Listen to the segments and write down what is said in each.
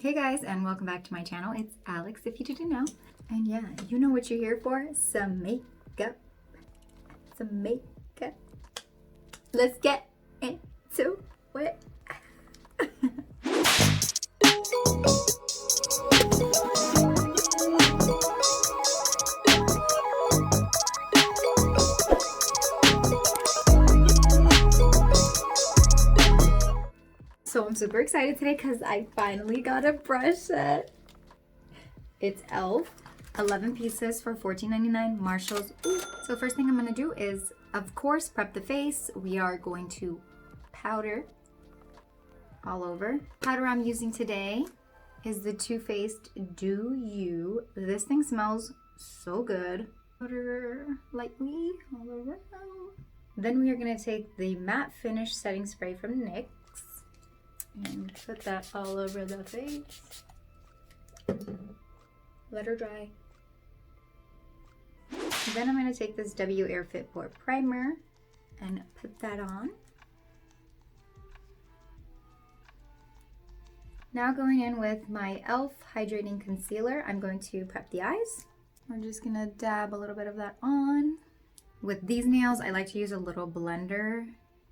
Hey guys, and welcome back to my channel. It's Alex, if you didn't know. And yeah, you know what you're here for. Some makeup. Some makeup. Let's get into it. So I'm super excited today because I finally got a brush set. It's E.L.F. 11 pieces for $14.99. Marshalls. Ooh. So first thing I'm going to do is, of course, prep the face. We are going to powder all over. Powder I'm using today is the Too Faced Do You. This thing smells so good. Powder lightly all over. Then we are going to take the matte finish setting spray from NYX and put that all over the face. Let her dry. Then I'm going to take this W-Airfit Pore primer and put that on. Now going in with my E.L.F. Hydrating Concealer, I'm going to prep the eyes. We're just going to dab a little bit of that on. With these nails, I like to use a little blender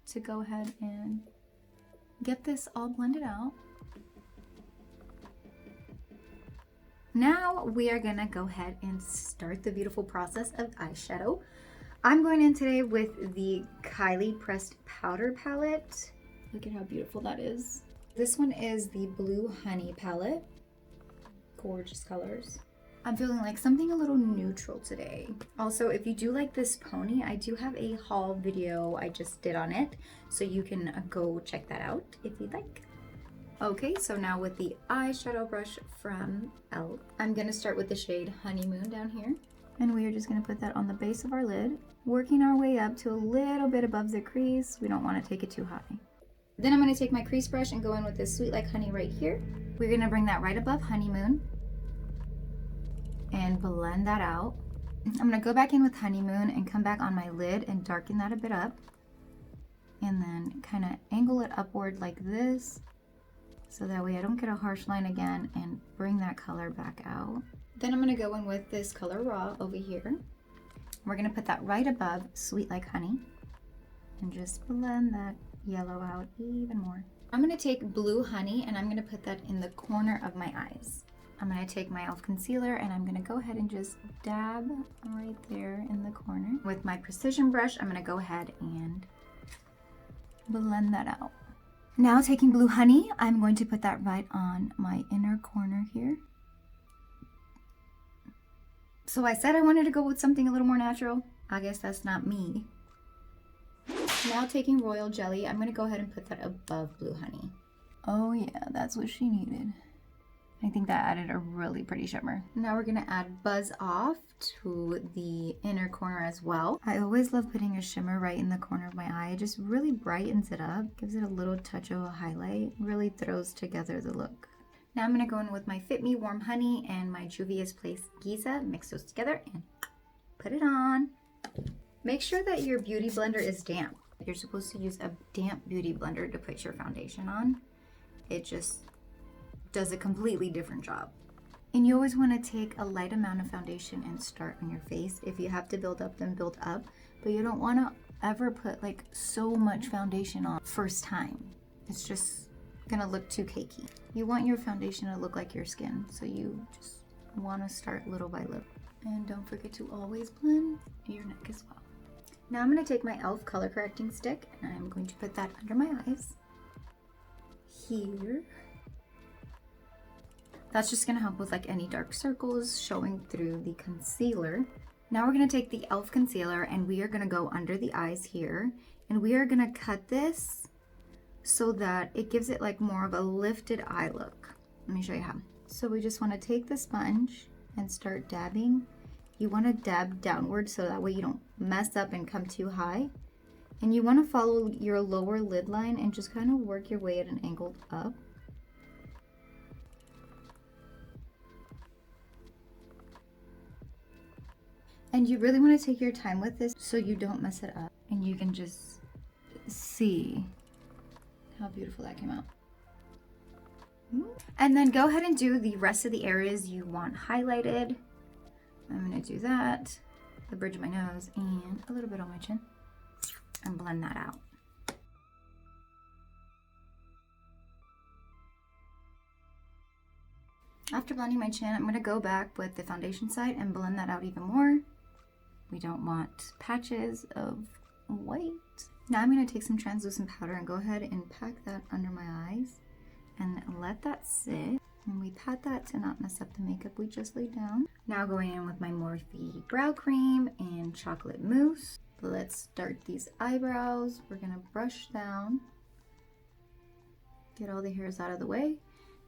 to go ahead and get this all blended out. Now we are gonna go ahead and start the beautiful process of eyeshadow. I'm going in today with the Kylie Pressed Powder Palette. Look at how beautiful that is. This one is the Blue Honey palette. Gorgeous colors. I'm feeling like something a little neutral today. Also, if you do like this pony, I do have a haul video I just did on it, so you can go check that out if you'd like. Okay, so now with the eyeshadow brush from E.L.F., I'm gonna start with the shade Honeymoon down here. And we are just gonna put that on the base of our lid, working our way up to a little bit above the crease. We don't wanna take it too high. Then I'm gonna take my crease brush and go in with this Sweet Like Honey right here. We're gonna bring that right above Honeymoon and blend that out. I'm gonna go back in with Honeymoon and come back on my lid and darken that a bit up. And then kind of angle it upward like this, so that way I don't get a harsh line again, and bring that color back out. Then I'm gonna go in with this color Raw over here. We're gonna put that right above Sweet Like Honey and just blend that yellow out even more. I'm gonna take Blue Honey and I'm gonna put that in the corner of my eyes. I'm going to take my E.L.F. concealer and I'm going to go ahead and just dab right there in the corner. With my precision brush, I'm going to go ahead and blend that out. Now taking Blue Honey, I'm going to put that right on my inner corner here. So I said I wanted to go with something a little more natural. I guess that's not me. Now taking Royal Jelly, I'm going to go ahead and put that above Blue Honey. Oh yeah, that's what she needed. I think that added a really pretty shimmer. Now we're gonna add Buzz Off to the inner corner as well. I always love putting a shimmer right in the corner of my eye. It just really brightens it up, gives it a little touch of a highlight, really throws together the look. Now I'm gonna go in with my Fit Me Warm Honey and my Juvia's Place Giza, mix those together and put it on. Make sure that your beauty blender is damp. You're supposed to use a damp beauty blender to put your foundation on. It just does a completely different job. And you always want to take a light amount of foundation and start on your face. If you have to build up, then build up, but you don't want to ever put like so much foundation on first time. It's just gonna look too cakey. You want your foundation to look like your skin, so you just want to start little by little. And don't forget to always blend your neck as well. Now I'm going to take my E.L.F. color correcting stick and I'm going to put that under my eyes here. That's just gonna help with like any dark circles showing through the concealer. Now we're gonna take the E.L.F. concealer and we are gonna go under the eyes here. And we are gonna cut this so that it gives it like more of a lifted eye look. Let me show you how. So we just wanna take the sponge and start dabbing. You wanna dab downward so that way you don't mess up and come too high. And you wanna follow your lower lid line and just kind of work your way at an angle up. And you really want to take your time with this so you don't mess it up. And you can just see how beautiful that came out. And then go ahead and do the rest of the areas you want highlighted. I'm gonna do that, the bridge of my nose, and a little bit on my chin, and blend that out. After blending my chin, I'm gonna go back with the foundation side and blend that out even more. We don't want patches of white. Now I'm gonna take some translucent powder and go ahead and pack that under my eyes and let that sit. And we pat that to not mess up the makeup we just laid down. Now going in with my Morphe brow cream and chocolate mousse. Let's start these eyebrows. We're gonna brush down, get all the hairs out of the way.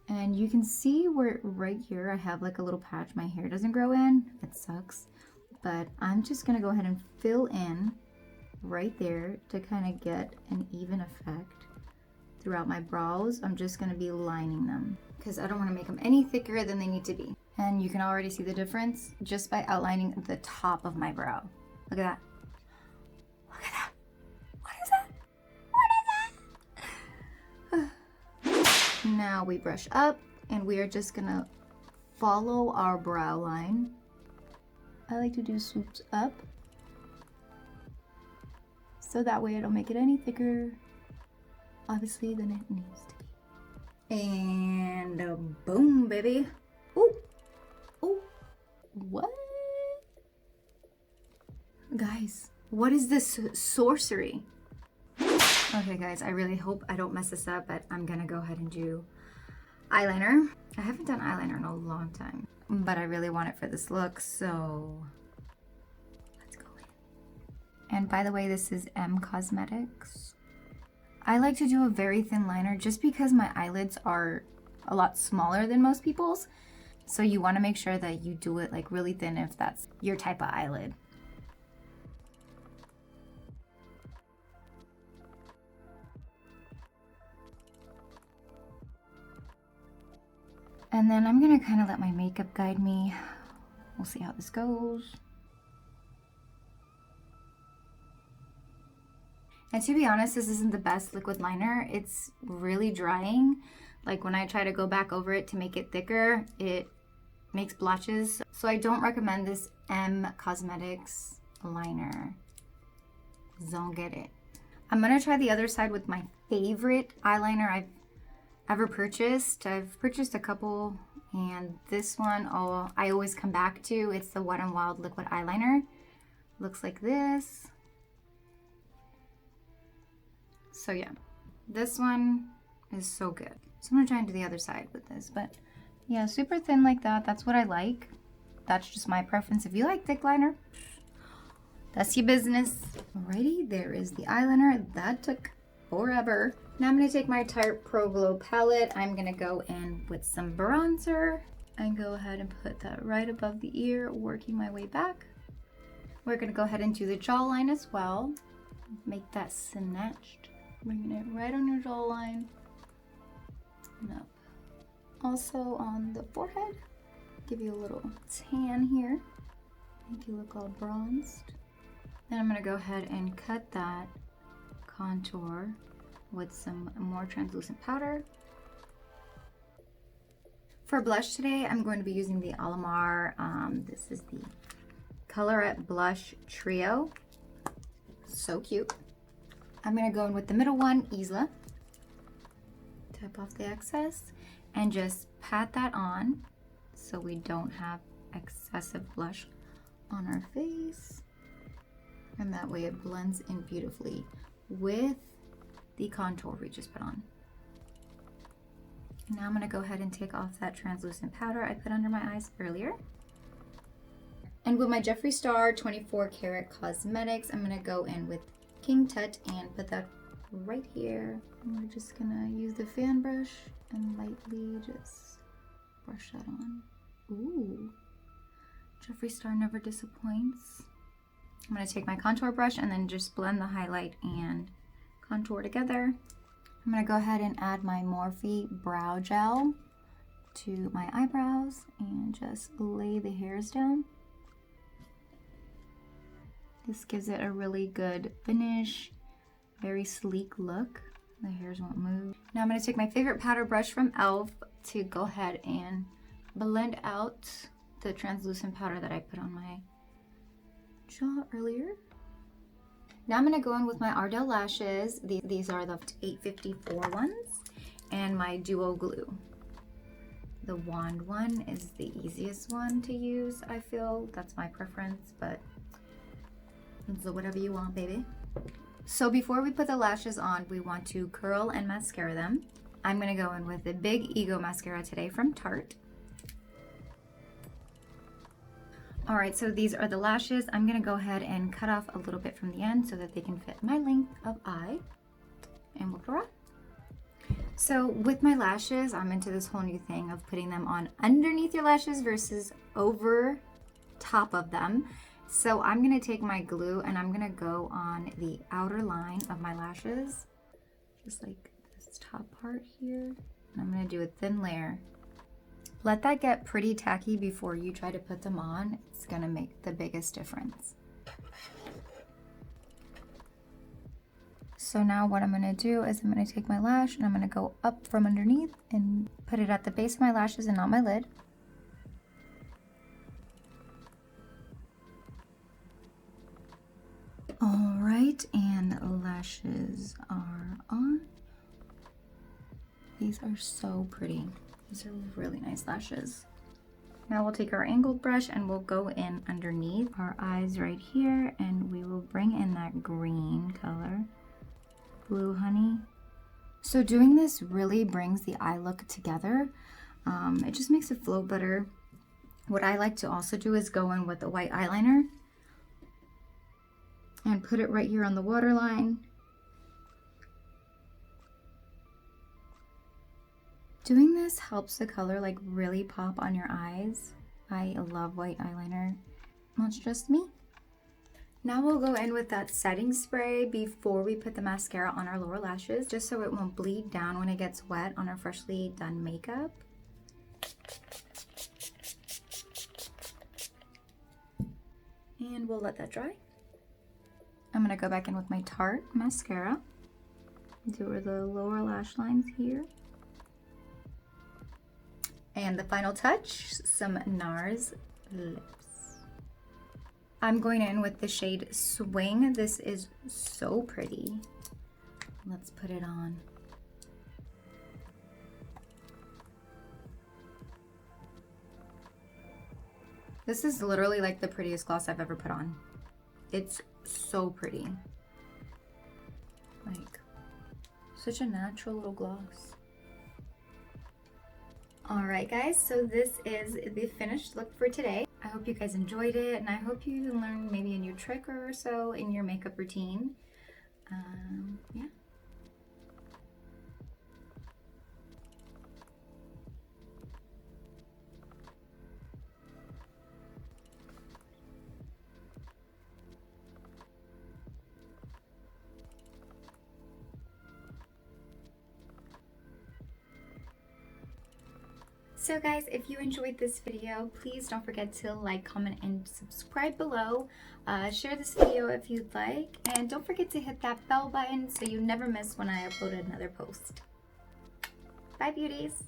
And you can see where right here I have like a little patch my hair doesn't grow in. It sucks. But I'm just gonna go ahead and fill in right there to kind of get an even effect throughout my brows. I'm just gonna be lining them because I don't want to make them any thicker than they need to be. And you can already see the difference just by outlining the top of my brow. Look at that. Look at that. What is that? What is that? Now we brush up and we are just gonna follow our brow line. I like to do swoops up so that way I don't make it any thicker, obviously, than it needs to be. And boom, baby. Ooh, ooh, what? Guys, what is this sorcery? Okay, guys, I really hope I don't mess this up, but I'm gonna go ahead and do eyeliner. I haven't done eyeliner in a long time, but I really want it for this look, so let's go in. And by the way, this is M Cosmetics. I like to do a very thin liner just because my eyelids are a lot smaller than most people's. So you want to make sure that you do it like really thin if that's your type of eyelid. And then I'm gonna kind of let my makeup guide me. We'll see how this goes. And to be honest, this isn't the best liquid liner. It's really drying. Like when I try to go back over it to make it thicker, it makes blotches. So I don't recommend this M Cosmetics liner. Don't get it. I'm gonna try the other side with my favorite eyeliner I've ever purchased. I've purchased a couple, and this one I always come back to. It's the Wet n Wild liquid eyeliner. Looks like this. So yeah, this one is so good. So I'm gonna try and do the other side with this, but yeah, super thin like that. That's what I like. That's just my preference. If you like thick liner, that's your business. Alrighty, there is the eyeliner. That took forever. Now I'm gonna take my Tarte Pro Glow palette. I'm gonna go in with some bronzer and go ahead and put that right above the ear, working my way back. We're gonna go ahead and do the jawline as well. Make that snatched. Bringing it right on your jawline and up. Also on the forehead, give you a little tan here, make you look all bronzed. Then I'm gonna go ahead and cut that contour with some more translucent powder. For blush today, I'm going to be using the Alamar. This is the Colorete Blush Trio. So cute. I'm gonna go in with the middle one, E.L.F. Tap off the excess and just pat that on so we don't have excessive blush on our face. And that way it blends in beautifully with the contour we just put on. Now I'm gonna go ahead and take off that translucent powder I put under my eyes earlier. And with my Jeffree Star 24 Karat Cosmetics, I'm gonna go in with King Tut and put that right here. And we're just gonna use the fan brush and lightly just brush that on. Ooh, Jeffree Star never disappoints. I'm gonna take my contour brush and then just blend the highlight and contour together. I'm gonna go ahead and add my Morphe brow gel to my eyebrows and just lay the hairs down. This gives it a really good finish, very sleek look. The hairs won't move. Now I'm gonna take my favorite powder brush from E.L.F. to go ahead and blend out the translucent powder that I put on my jaw earlier. Now I'm going to go in with my Ardell lashes. These are the 854 ones, and my Duo Glue. The wand one is the easiest one to use, I feel. That's my preference, but so whatever you want, baby. So before we put the lashes on, we want to curl and mascara them. I'm going to go in with the Big Ego mascara today from Tarte. Alright, so these are the lashes. I'm going to go ahead and cut off a little bit from the end so that they can fit my length of eye. And we'll go. So with my lashes, I'm into this whole new thing of putting them on underneath your lashes versus over top of them. So I'm going to take my glue and I'm going to go on the outer line of my lashes. Just like this top part here. And I'm going to do a thin layer. Let that get pretty tacky before you try to put them on. It's going to make the biggest difference. So now what I'm going to do is I'm going to take my lash and I'm going to go up from underneath and put it at the base of my lashes and not my lid. Alright, and lashes are on. These are so pretty. These are really nice lashes. Now we'll take our angled brush and we'll go in underneath our eyes right here, and we will bring in that green color. Blue Honey. So doing this really brings the eye look together. It just makes it flow better. What I like to also do is go in with a white eyeliner and put it right here on the waterline. Doing this helps the color like really pop on your eyes. I love white eyeliner. That's just me. Now we'll go in with that setting spray before we put the mascara on our lower lashes, just so it won't bleed down when it gets wet on our freshly done makeup. And we'll let that dry. I'm going to go back in with my Tarte mascara. Do the lower lash lines here. And the final touch, some NARS lips. I'm going in with the shade Swing. This is so pretty. Let's put it on. This is literally like the prettiest gloss I've ever put on. It's so pretty. Like, such a natural little gloss. Alright guys, so this is the finished look for today. I hope you guys enjoyed it, and I hope you even learned maybe a new trick or so in your makeup routine. Yeah. So guys, if you enjoyed this video, please don't forget to like, comment, and subscribe below. Share this video if you'd like, and don't forget to hit that bell button so you never miss when I upload another post. Bye beauties!